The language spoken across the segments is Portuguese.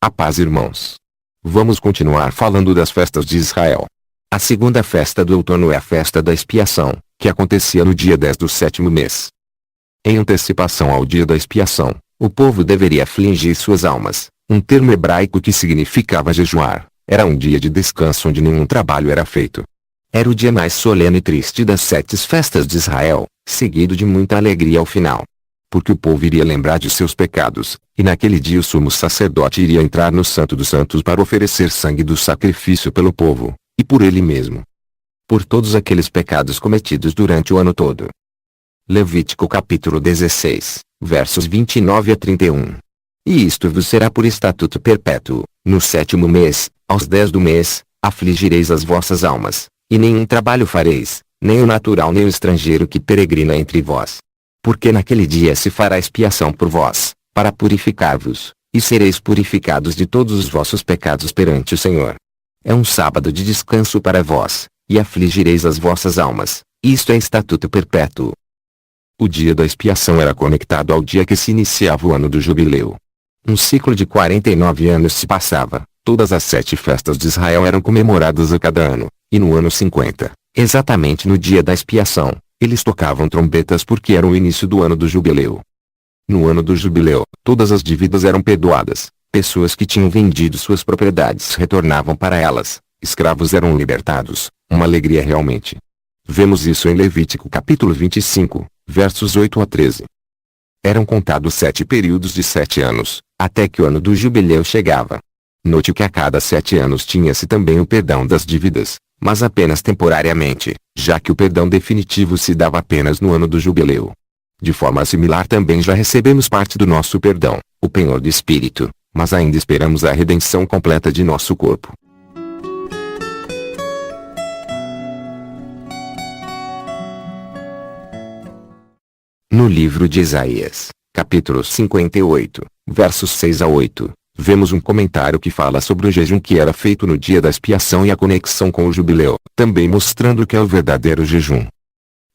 A paz, irmãos. Vamos continuar falando das festas de Israel. A segunda festa do outono é a festa da expiação, que acontecia no dia 10 do 7º mês. Em antecipação ao dia da expiação, o povo deveria afligir suas almas, um termo hebraico que significava jejuar. Era um dia de descanso onde nenhum trabalho era feito. Era o dia mais solene e triste das 7 festas de Israel, seguido de muita alegria ao final. Porque o povo iria lembrar de seus pecados, e naquele dia o sumo sacerdote iria entrar no Santo dos Santos para oferecer sangue do sacrifício pelo povo, e por ele mesmo. Por todos aqueles pecados cometidos durante o ano todo. Levítico capítulo 16, versos 29 a 31. E isto vos será por estatuto perpétuo: no 7º mês, aos 10 do mês, afligireis as vossas almas, e nenhum trabalho fareis, nem o natural nem o estrangeiro que peregrina entre vós. Porque naquele dia se fará expiação por vós, para purificar-vos, e sereis purificados de todos os vossos pecados perante o Senhor. É um sábado de descanso para vós, e afligireis as vossas almas, isto é estatuto perpétuo. O dia da expiação era conectado ao dia que se iniciava o ano do jubileu. Um ciclo de 49 anos se passava, todas as 7 festas de Israel eram comemoradas a cada ano, e no ano 50, exatamente no dia da expiação, eles tocavam trombetas porque era o início do ano do jubileu. No ano do jubileu, todas as dívidas eram perdoadas, pessoas que tinham vendido suas propriedades retornavam para elas, escravos eram libertados, uma alegria realmente. Vemos isso em Levítico capítulo 25, versos 8 a 13. Eram contados 7 períodos de 7 anos, até que o ano do jubileu chegava. Note que a cada 7 anos tinha-se também o perdão das dívidas, mas apenas temporariamente, já que o perdão definitivo se dava apenas no ano do jubileu. De forma similar também já recebemos parte do nosso perdão, o penhor do Espírito, mas ainda esperamos a redenção completa de nosso corpo. No livro de Isaías, capítulo 58, versos 6 a 8. Vemos um comentário que fala sobre o jejum que era feito no dia da expiação e a conexão com o jubileu, também mostrando que é o verdadeiro jejum.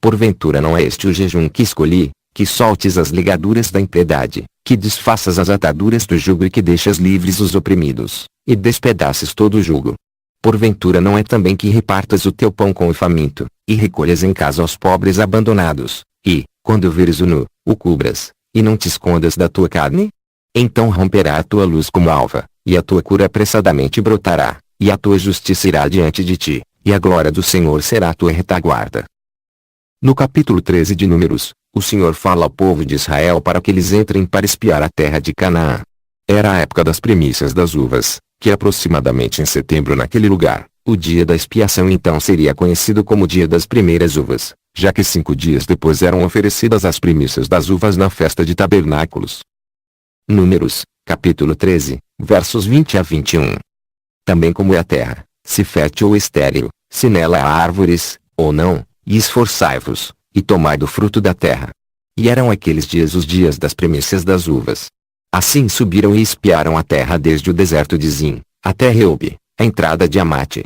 Porventura não é este o jejum que escolhi, que soltes as ligaduras da impiedade, que desfaças as ataduras do jugo e que deixas livres os oprimidos, e despedaces todo o jugo. Porventura não é também que repartas o teu pão com o faminto, e recolhas em casa aos pobres abandonados, e, quando veres o nu, o cubras, e não te escondas da tua carne? Então romperá a tua luz como alva, e a tua cura apressadamente brotará, e a tua justiça irá diante de ti, e a glória do Senhor será a tua retaguarda. No capítulo 13 de Números, o Senhor fala ao povo de Israel para que eles entrem para espiar a terra de Canaã. Era a época das primícias das uvas, que aproximadamente em setembro naquele lugar, o dia da expiação então seria conhecido como dia das primeiras uvas, já que 5 dias depois eram oferecidas as primícias das uvas na festa de tabernáculos. Números, capítulo 13, versos 20 a 21. Também como é a terra, se fértil ou estéril, se nela há árvores, ou não, e esforçai-vos, e tomai do fruto da terra. E eram aqueles dias os dias das primícias das uvas. Assim subiram e espiaram a terra desde o deserto de Zim, até Reob, a entrada de Amate.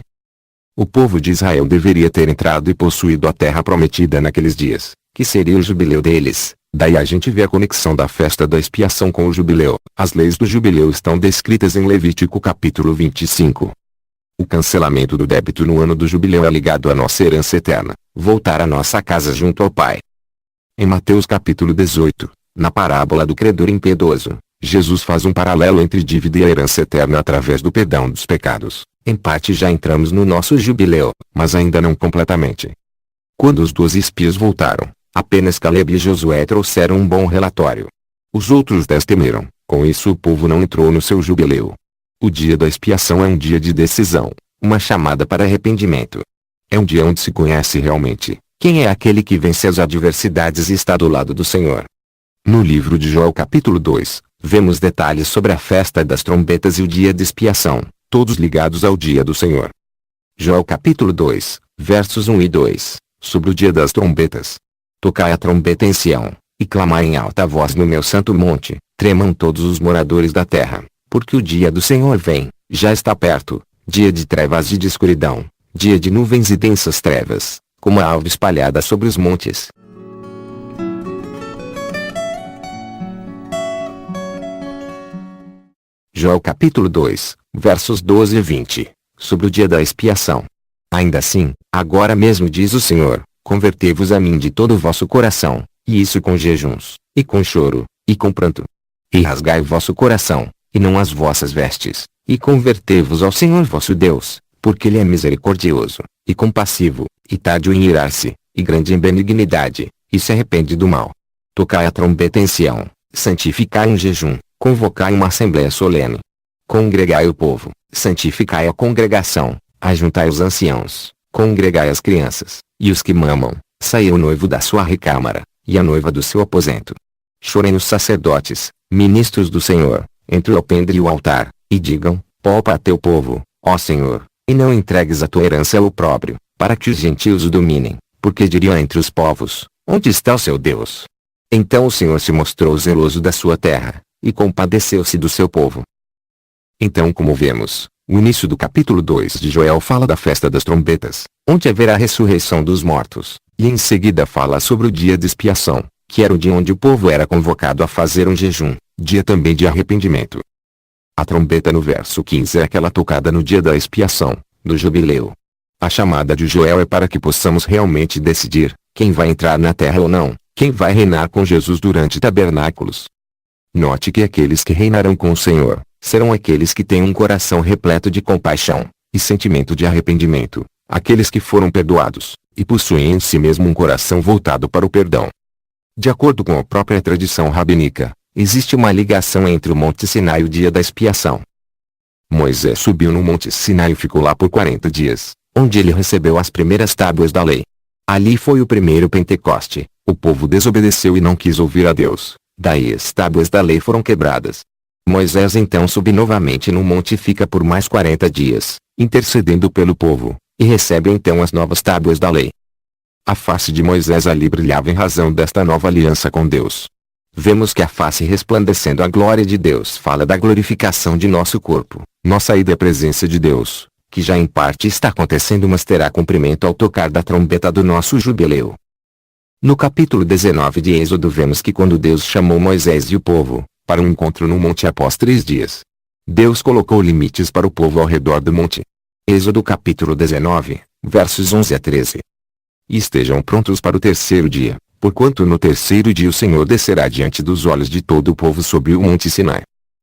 O povo de Israel deveria ter entrado e possuído a terra prometida naqueles dias, que seria o jubileu deles. Daí a gente vê a conexão da festa da expiação com o jubileu. As leis do jubileu estão descritas em Levítico capítulo 25. O cancelamento do débito no ano do jubileu é ligado à nossa herança eterna, voltar à nossa casa junto ao Pai. Em Mateus capítulo 18, na parábola do credor impiedoso, Jesus faz um paralelo entre dívida e a herança eterna através do perdão dos pecados. Em parte já entramos no nosso jubileu, mas ainda não completamente. Quando os 12 espias voltaram, apenas Caleb e Josué trouxeram um bom relatório. Os outros 10 temeram, com isso o povo não entrou no seu jubileu. O dia da expiação é um dia de decisão, uma chamada para arrependimento. É um dia onde se conhece realmente quem é aquele que vence as adversidades e está do lado do Senhor. No livro de Joel capítulo 2, vemos detalhes sobre a festa das trombetas e o dia de expiação, todos ligados ao dia do Senhor. Joel capítulo 2, versos 1 e 2, sobre o dia das trombetas. Tocai a trombeta em Sião, e clamai em alta voz no meu santo monte, tremam todos os moradores da terra, porque o dia do Senhor vem, já está perto, dia de trevas e de escuridão, dia de nuvens e densas trevas, como a alva espalhada sobre os montes. Joel capítulo 2, versos 12 e 20, sobre o dia da expiação. Ainda assim, agora mesmo diz o Senhor, convertei-vos a mim de todo o vosso coração, e isso com jejuns, e com choro, e com pranto. E rasgai o vosso coração, e não as vossas vestes, e convertei-vos ao Senhor vosso Deus, porque Ele é misericordioso, e compassivo, e tardio em irar-se, e grande em benignidade, e se arrepende do mal. Tocai a trombeta em Sião, santificai um jejum, convocai uma assembléia solene. Congregai o povo, santificai a congregação, ajuntai os anciãos, congregai as crianças, e os que mamam, saia o noivo da sua recâmara, e a noiva do seu aposento. Chorem os sacerdotes, ministros do Senhor, entre o alpendre e o altar, e digam, poupa a teu povo, ó Senhor, e não entregues a tua herança ao opróbrio, para que os gentios o dominem, porque diriam entre os povos, onde está o seu Deus? Então o Senhor se mostrou zeloso da sua terra, e compadeceu-se do seu povo. Então, como vemos, o início do capítulo 2 de Joel fala da festa das trombetas, onde haverá a ressurreição dos mortos, e em seguida fala sobre o dia de expiação, que era o dia onde o povo era convocado a fazer um jejum, dia também de arrependimento. A trombeta no verso 15 é aquela tocada no dia da expiação, do jubileu. A chamada de Joel é para que possamos realmente decidir, quem vai entrar na terra ou não, quem vai reinar com Jesus durante tabernáculos. Note que aqueles que reinarão com o Senhor, serão aqueles que têm um coração repleto de compaixão, e sentimento de arrependimento, aqueles que foram perdoados, e possuem em si mesmo um coração voltado para o perdão. De acordo com a própria tradição rabínica, existe uma ligação entre o Monte Sinai e o dia da expiação. Moisés subiu no Monte Sinai e ficou lá por 40 dias, onde ele recebeu as primeiras tábuas da lei. Ali foi o primeiro Pentecoste, o povo desobedeceu e não quis ouvir a Deus, daí as tábuas da lei foram quebradas. Moisés então sobe novamente no monte e fica por mais 40 dias, intercedendo pelo povo, e recebe então as novas tábuas da lei. A face de Moisés ali brilhava em razão desta nova aliança com Deus. Vemos que a face resplandecendo a glória de Deus fala da glorificação de nosso corpo, nossa ida à presença de Deus, que já em parte está acontecendo mas terá cumprimento ao tocar da trombeta do nosso jubileu. No capítulo 19 de Êxodo vemos que quando Deus chamou Moisés e o povo, para um encontro no monte após 3 dias, Deus colocou limites para o povo ao redor do monte. Êxodo capítulo 19, versos 11 a 13. E estejam prontos para o 3º dia, porquanto no 3º dia o Senhor descerá diante dos olhos de todo o povo sobre o monte Sinai.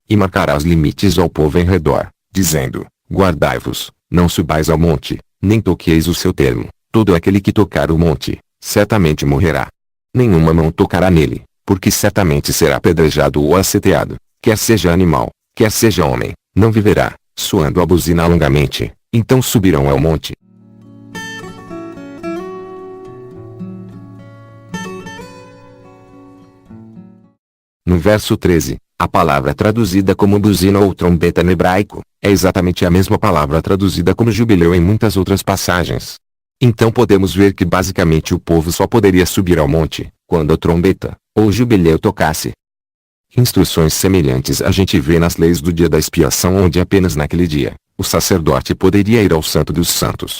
E marcará os limites ao povo em redor, dizendo, guardai-vos, não subais ao monte, nem toqueis o seu termo, todo aquele que tocar o monte, certamente morrerá. Nenhuma mão tocará nele, porque certamente será apedrejado ou aceteado, quer seja animal, quer seja homem, não viverá, soando a buzina longamente, então subirão ao monte. No verso 13, a palavra traduzida como buzina ou trombeta no hebraico, é exatamente a mesma palavra traduzida como jubileu em muitas outras passagens. Então podemos ver que basicamente o povo só poderia subir ao monte, quando a trombeta, ou jubileu tocasse. Instruções semelhantes a gente vê nas leis do dia da expiação onde apenas naquele dia, o sacerdote poderia ir ao Santo dos Santos.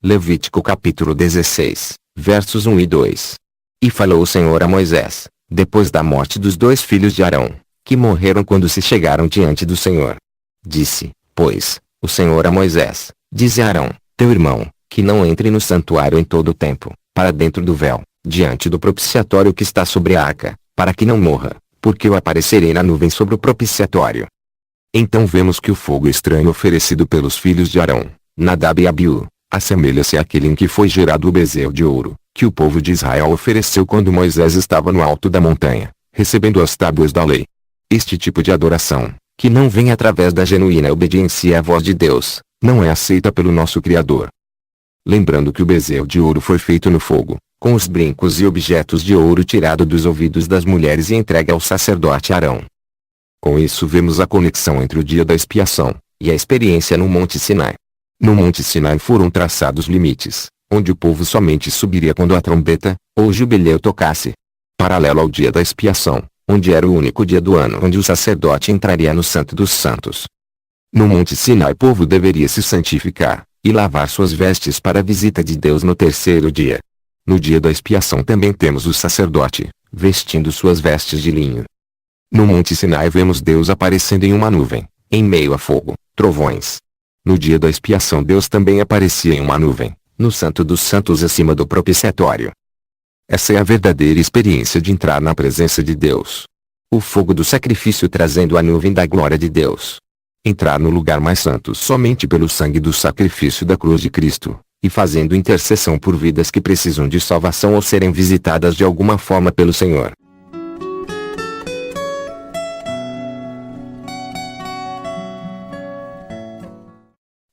Levítico capítulo 16, versos 1 e 2. E falou o Senhor a Moisés, depois da morte dos 2 filhos de Arão, que morreram quando se chegaram diante do Senhor. Disse, pois, o Senhor a Moisés, dize a Arão, teu irmão, que não entre no santuário em todo o tempo, para dentro do véu, diante do propiciatório que está sobre a arca, para que não morra, porque eu aparecerei na nuvem sobre o propiciatório. Então vemos que o fogo estranho oferecido pelos filhos de Arão, Nadab e Abiú, assemelha-se àquele em que foi gerado o bezerro de ouro, que o povo de Israel ofereceu quando Moisés estava no alto da montanha, recebendo as tábuas da lei. Este tipo de adoração, que não vem através da genuína obediência à voz de Deus, não é aceita pelo nosso Criador. Lembrando que o bezerro de ouro foi feito no fogo, com os brincos e objetos de ouro tirado dos ouvidos das mulheres e entregue ao sacerdote Arão. Com isso vemos a conexão entre o dia da expiação, e a experiência no Monte Sinai. No Monte Sinai foram traçados limites, onde o povo somente subiria quando a trombeta, ou jubileu tocasse. Paralelo ao dia da expiação, onde era o único dia do ano onde o sacerdote entraria no Santo dos Santos. No Monte Sinai o povo deveria se santificar, e lavar suas vestes para a visita de Deus no 3º dia. No dia da expiação também temos o sacerdote, vestindo suas vestes de linho. No Monte Sinai vemos Deus aparecendo em uma nuvem, em meio a fogo, trovões. No dia da expiação Deus também aparecia em uma nuvem, no Santo dos Santos acima do propiciatório. Essa é a verdadeira experiência de entrar na presença de Deus. O fogo do sacrifício trazendo a nuvem da glória de Deus. Entrar no lugar mais santo somente pelo sangue do sacrifício da cruz de Cristo, e fazendo intercessão por vidas que precisam de salvação ou serem visitadas de alguma forma pelo Senhor.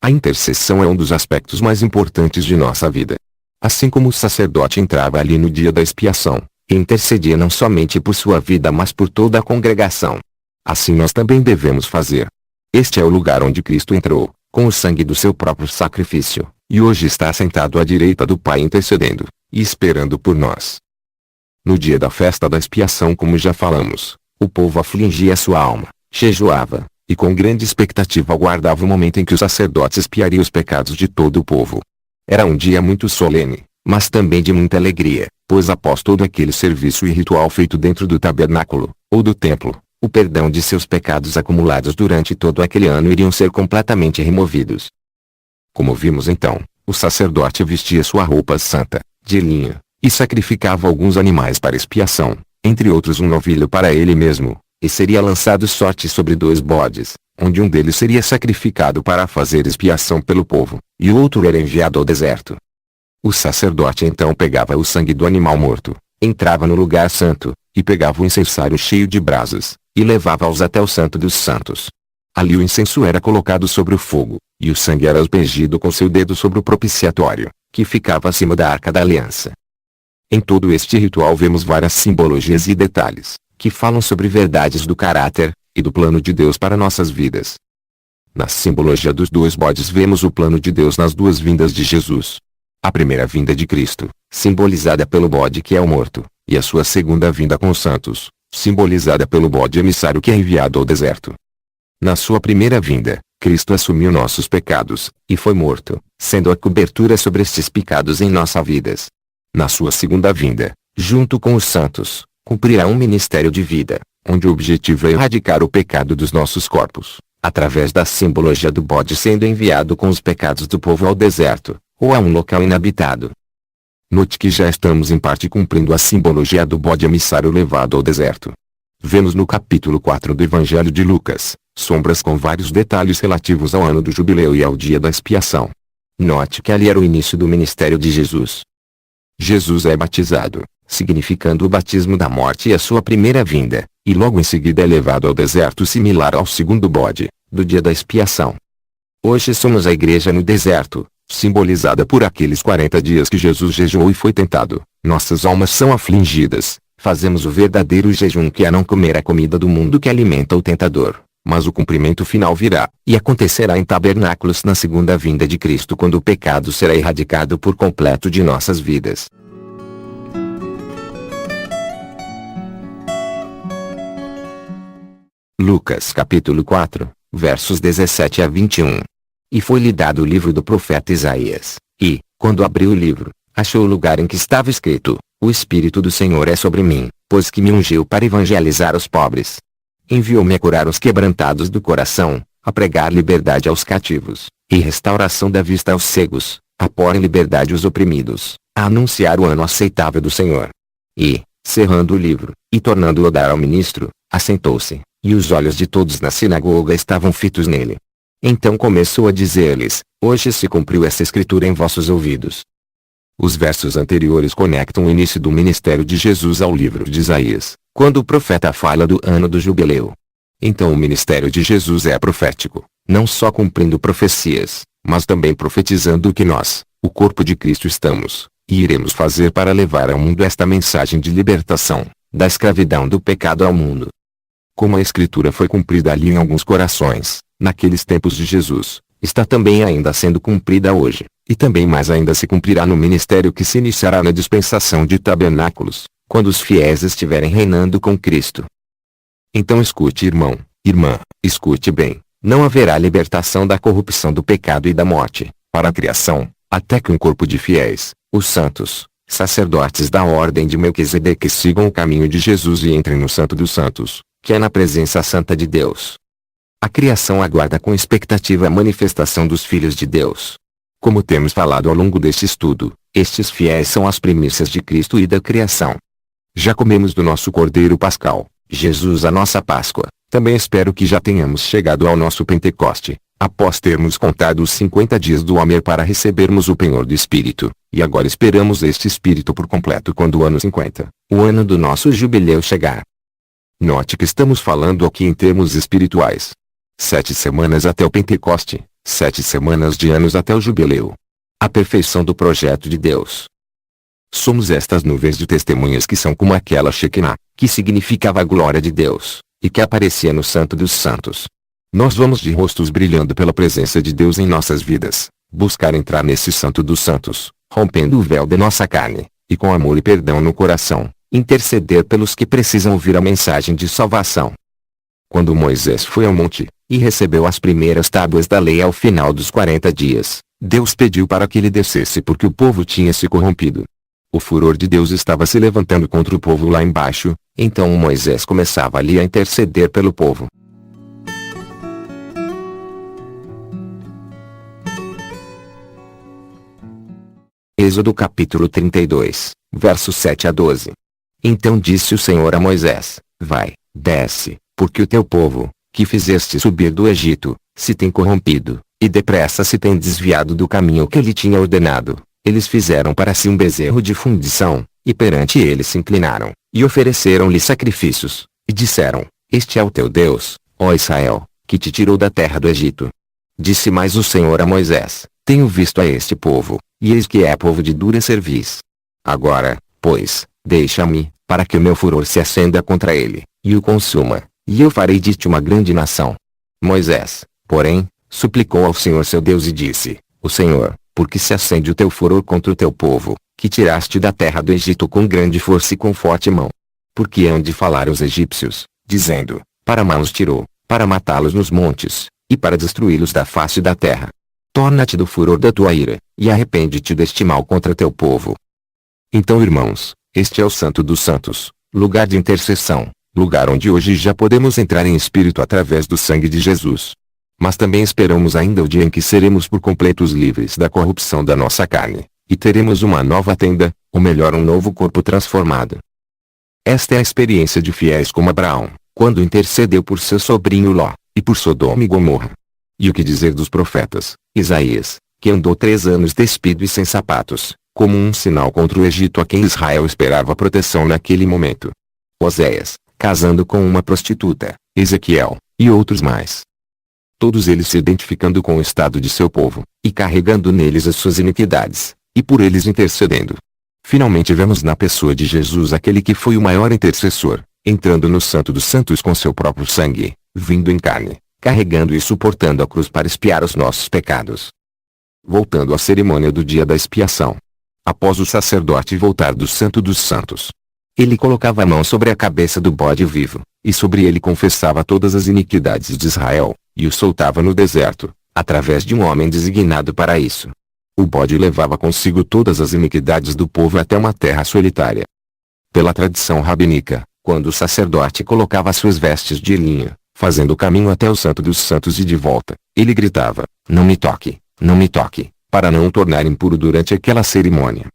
A intercessão é um dos aspectos mais importantes de nossa vida. Assim como o sacerdote entrava ali no dia da expiação, e intercedia não somente por sua vida mas por toda a congregação. Assim nós também devemos fazer. Este é o lugar onde Cristo entrou, com o sangue do seu próprio sacrifício, e hoje está sentado à direita do Pai intercedendo, e esperando por nós. No dia da festa da expiação, como já falamos, o povo afligia sua alma, jejuava, e com grande expectativa aguardava o momento em que o sacerdote expiaria os pecados de todo o povo. Era um dia muito solene, mas também de muita alegria, pois após todo aquele serviço e ritual feito dentro do tabernáculo, ou do templo, o perdão de seus pecados acumulados durante todo aquele ano iriam ser completamente removidos. Como vimos então, o sacerdote vestia sua roupa santa, de linho, e sacrificava alguns animais para expiação, entre outros um novilho para ele mesmo, e seria lançado sorte sobre 2 bodes, onde um deles seria sacrificado para fazer expiação pelo povo, e o outro era enviado ao deserto. O sacerdote então pegava o sangue do animal morto, entrava no lugar santo, e pegava o incensário cheio de brasas, e levava-os até o Santo dos Santos. Ali o incenso era colocado sobre o fogo, e o sangue era aspergido com seu dedo sobre o propiciatório, que ficava acima da Arca da Aliança. Em todo este ritual vemos várias simbologias e detalhes, que falam sobre verdades do caráter, e do plano de Deus para nossas vidas. Na simbologia dos 2 bodes vemos o plano de Deus nas 2 vindas de Jesus. A primeira vinda de Cristo, simbolizada pelo bode que é o morto, e a sua segunda vinda com os santos, simbolizada pelo bode emissário que é enviado ao deserto. Na sua primeira vinda, Cristo assumiu nossos pecados, e foi morto, sendo a cobertura sobre estes pecados em nossas vidas. Na sua segunda vinda, junto com os santos, cumprirá um ministério de vida, onde o objetivo é erradicar o pecado dos nossos corpos, através da simbologia do bode sendo enviado com os pecados do povo ao deserto, ou a um local inabitado. Note que já estamos em parte cumprindo a simbologia do bode emissário levado ao deserto. Vemos no capítulo 4 do Evangelho de Lucas, sombras com vários detalhes relativos ao ano do jubileu e ao dia da expiação. Note que ali era o início do ministério de Jesus. Jesus é batizado, significando o batismo da morte e a sua primeira vinda, e logo em seguida é levado ao deserto similar ao segundo bode, do dia da expiação. Hoje somos a igreja no deserto, simbolizada por aqueles 40 dias que Jesus jejuou e foi tentado. Nossas almas são afligidas, fazemos o verdadeiro jejum que é não comer a comida do mundo que alimenta o tentador, mas o cumprimento final virá, e acontecerá em tabernáculos na segunda vinda de Cristo quando o pecado será erradicado por completo de nossas vidas. Lucas capítulo 4, versos 17 a 21. E foi-lhe dado o livro do profeta Isaías, e, quando abriu o livro, achou o lugar em que estava escrito: O Espírito do Senhor é sobre mim, pois que me ungiu para evangelizar os pobres. Enviou-me a curar os quebrantados do coração, a pregar liberdade aos cativos, e restauração da vista aos cegos, a pôr em liberdade os oprimidos, a anunciar o ano aceitável do Senhor. E, cerrando o livro, e tornando-o a dar ao ministro, assentou-se, e os olhos de todos na sinagoga estavam fitos nele. Então começou a dizer-lhes: Hoje se cumpriu essa escritura em vossos ouvidos. Os versos anteriores conectam o início do ministério de Jesus ao livro de Isaías, quando o profeta fala do ano do jubileu. Então o ministério de Jesus é profético, não só cumprindo profecias, mas também profetizando o que nós, o corpo de Cristo, estamos, e iremos fazer para levar ao mundo esta mensagem de libertação, da escravidão do pecado ao mundo. Como a escritura foi cumprida ali em alguns corações, naqueles tempos de Jesus, está também ainda sendo cumprida hoje, e também mais ainda se cumprirá no ministério que se iniciará na dispensação de tabernáculos, quando os fiéis estiverem reinando com Cristo. Então escute, irmão, irmã, escute bem, não haverá libertação da corrupção do pecado e da morte, para a criação, até que um corpo de fiéis, os santos, sacerdotes da ordem de Melquisedeque sigam o caminho de Jesus e entrem no Santo dos Santos, que é na presença santa de Deus. A criação aguarda com expectativa a manifestação dos filhos de Deus. Como temos falado ao longo deste estudo, estes fiéis são as primícias de Cristo e da criação. Já comemos do nosso Cordeiro Pascal, Jesus a nossa Páscoa. Também espero que já tenhamos chegado ao nosso Pentecoste, após termos contado os 50 dias do Homer para recebermos o penhor do Espírito, e agora esperamos este Espírito por completo quando o ano 50, o ano do nosso jubileu chegar. Note que estamos falando aqui em termos espirituais. 7 semanas até o Pentecoste, 7 semanas de anos até o jubileu. A perfeição do projeto de Deus. Somos estas nuvens de testemunhas que são como aquela Shekinah, que significava a glória de Deus, e que aparecia no Santo dos Santos. Nós vamos de rostos brilhando pela presença de Deus em nossas vidas, buscar entrar nesse Santo dos Santos, rompendo o véu de nossa carne, e com amor e perdão no coração, interceder pelos que precisam ouvir a mensagem de salvação. Quando Moisés foi ao monte, e recebeu as primeiras tábuas da lei ao final dos 40 dias, Deus pediu para que ele descesse porque o povo tinha se corrompido. O furor de Deus estava se levantando contra o povo lá embaixo, então Moisés começava ali a interceder pelo povo. Êxodo capítulo 32, versos 7 a 12. Então disse o Senhor a Moisés: Vai, desce, porque o teu povo, que fizeste subir do Egito, se tem corrompido, e depressa se tem desviado do caminho que ele tinha ordenado. Eles fizeram para si um bezerro de fundição, e perante ele se inclinaram, e ofereceram-lhe sacrifícios, e disseram: Este é o teu Deus, ó Israel, que te tirou da terra do Egito. Disse mais o Senhor a Moisés: Tenho visto a este povo, e eis que é povo de dura cerviz. Agora, pois, deixa-me, para que o meu furor se acenda contra ele, e o consuma, e eu farei de ti uma grande nação. Moisés, porém, suplicou ao Senhor seu Deus e disse: O Senhor, porque se acende o teu furor contra o teu povo, que tiraste da terra do Egito com grande força e com forte mão. Porque hão de falar os egípcios, dizendo: Para má os tirou, para matá-los nos montes, e para destruí-los da face da terra. Torna-te do furor da tua ira, e arrepende-te deste mal contra teu povo. Então, irmãos, este é o Santo dos Santos, lugar de intercessão, lugar onde hoje já podemos entrar em espírito através do sangue de Jesus. Mas também esperamos ainda o dia em que seremos por completos livres da corrupção da nossa carne, e teremos uma nova tenda, ou melhor, um novo corpo transformado. Esta é a experiência de fiéis como Abraão, quando intercedeu por seu sobrinho Ló, e por Sodoma e Gomorra. E o que dizer dos profetas, Isaías, que andou 3 anos despido e sem sapatos, como um sinal contra o Egito a quem Israel esperava proteção naquele momento. Oséias, casando com uma prostituta, Ezequiel, e outros mais. Todos eles se identificando com o estado de seu povo, e carregando neles as suas iniquidades, e por eles intercedendo. Finalmente vemos na pessoa de Jesus aquele que foi o maior intercessor, entrando no Santo dos Santos com seu próprio sangue, vindo em carne, carregando e suportando a cruz para expiar os nossos pecados. Voltando à cerimônia do dia da expiação. Após o sacerdote voltar do Santo dos Santos, ele colocava a mão sobre a cabeça do bode vivo, e sobre ele confessava todas as iniquidades de Israel, e o soltava no deserto, através de um homem designado para isso. O bode levava consigo todas as iniquidades do povo até uma terra solitária. Pela tradição rabínica, quando o sacerdote colocava suas vestes de linho, fazendo o caminho até o Santo dos Santos e de volta, ele gritava: Não me toque, não me toque, para não o tornar impuro durante aquela cerimônia.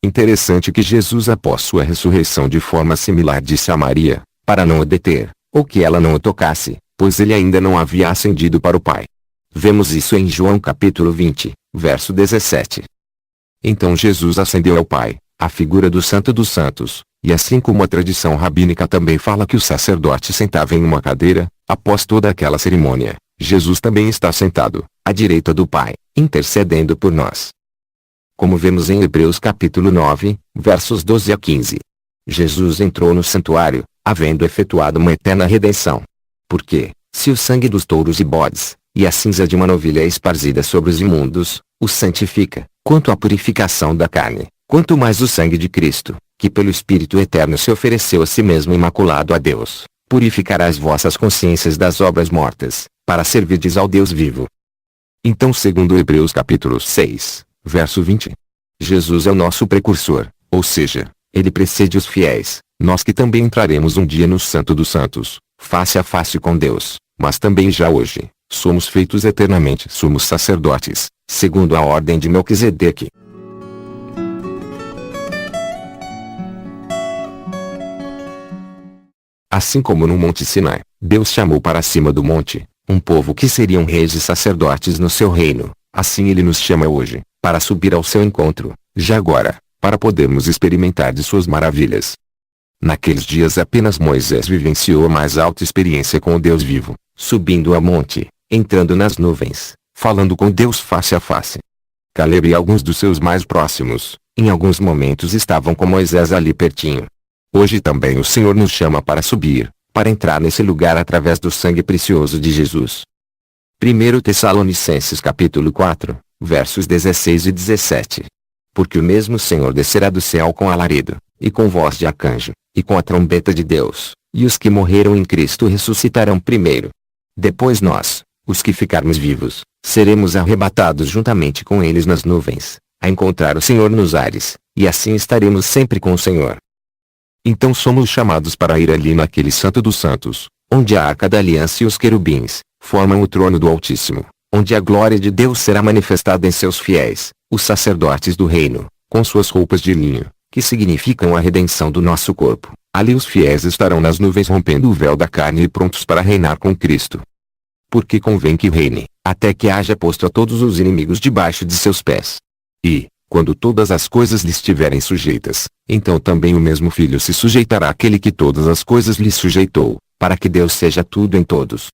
Interessante que Jesus, após sua ressurreição de forma similar, disse a Maria, para não o deter, ou que ela não o tocasse, pois ele ainda não havia ascendido para o Pai. Vemos isso em João capítulo 20, verso 17. Então Jesus ascendeu ao Pai, a figura do Santo dos Santos, e assim como a tradição rabínica também fala que o sacerdote sentava em uma cadeira, após toda aquela cerimônia, Jesus também está sentado, à direita do Pai, intercedendo por nós. Como vemos em Hebreus capítulo 9, versos 12 a 15. Jesus entrou no santuário, havendo efetuado uma eterna redenção. Porque, se o sangue dos touros e bodes, e a cinza de uma novilha é esparzida sobre os imundos, os santifica, quanto à purificação da carne, quanto mais o sangue de Cristo, que pelo Espírito Eterno se ofereceu a si mesmo imaculado a Deus, purificará as vossas consciências das obras mortas, para servirdes ao Deus vivo. Então, segundo Hebreus capítulo 6, verso 20. Jesus é o nosso precursor, ou seja, ele precede os fiéis, nós que também entraremos um dia no Santo dos Santos, face a face com Deus, mas também já hoje, somos feitos eternamente sumos sacerdotes, segundo a ordem de Melquisedeque. Assim como no Monte Sinai, Deus chamou para cima do monte, um povo que seriam reis e sacerdotes no seu reino, assim Ele nos chama hoje, para subir ao seu encontro, já agora, para podermos experimentar de suas maravilhas. Naqueles dias apenas Moisés vivenciou a mais alta experiência com o Deus vivo, subindo a monte, entrando nas nuvens, falando com Deus face a face. Caleb e alguns dos seus mais próximos, em alguns momentos estavam com Moisés ali pertinho. Hoje também o Senhor nos chama para subir, para entrar nesse lugar através do sangue precioso de Jesus. 1 Tessalonicenses capítulo 4, versos 16 e 17. Porque o mesmo Senhor descerá do céu com alarido, e com voz de arcanjo, e com a trombeta de Deus, e os que morreram em Cristo ressuscitarão primeiro. Depois nós, os que ficarmos vivos, seremos arrebatados juntamente com eles nas nuvens, a encontrar o Senhor nos ares, e assim estaremos sempre com o Senhor. Então somos chamados para ir ali naquele Santo dos Santos, onde a Arca da Aliança e os querubins formam o trono do Altíssimo, onde a glória de Deus será manifestada em seus fiéis, os sacerdotes do reino, com suas roupas de linho, que significam a redenção do nosso corpo. Ali os fiéis estarão nas nuvens rompendo o véu da carne e prontos para reinar com Cristo. Porque convém que reine, até que haja posto a todos os inimigos debaixo de seus pés. E, quando todas as coisas lhe estiverem sujeitas, então também o mesmo Filho se sujeitará àquele que todas as coisas lhe sujeitou, para que Deus seja tudo em todos.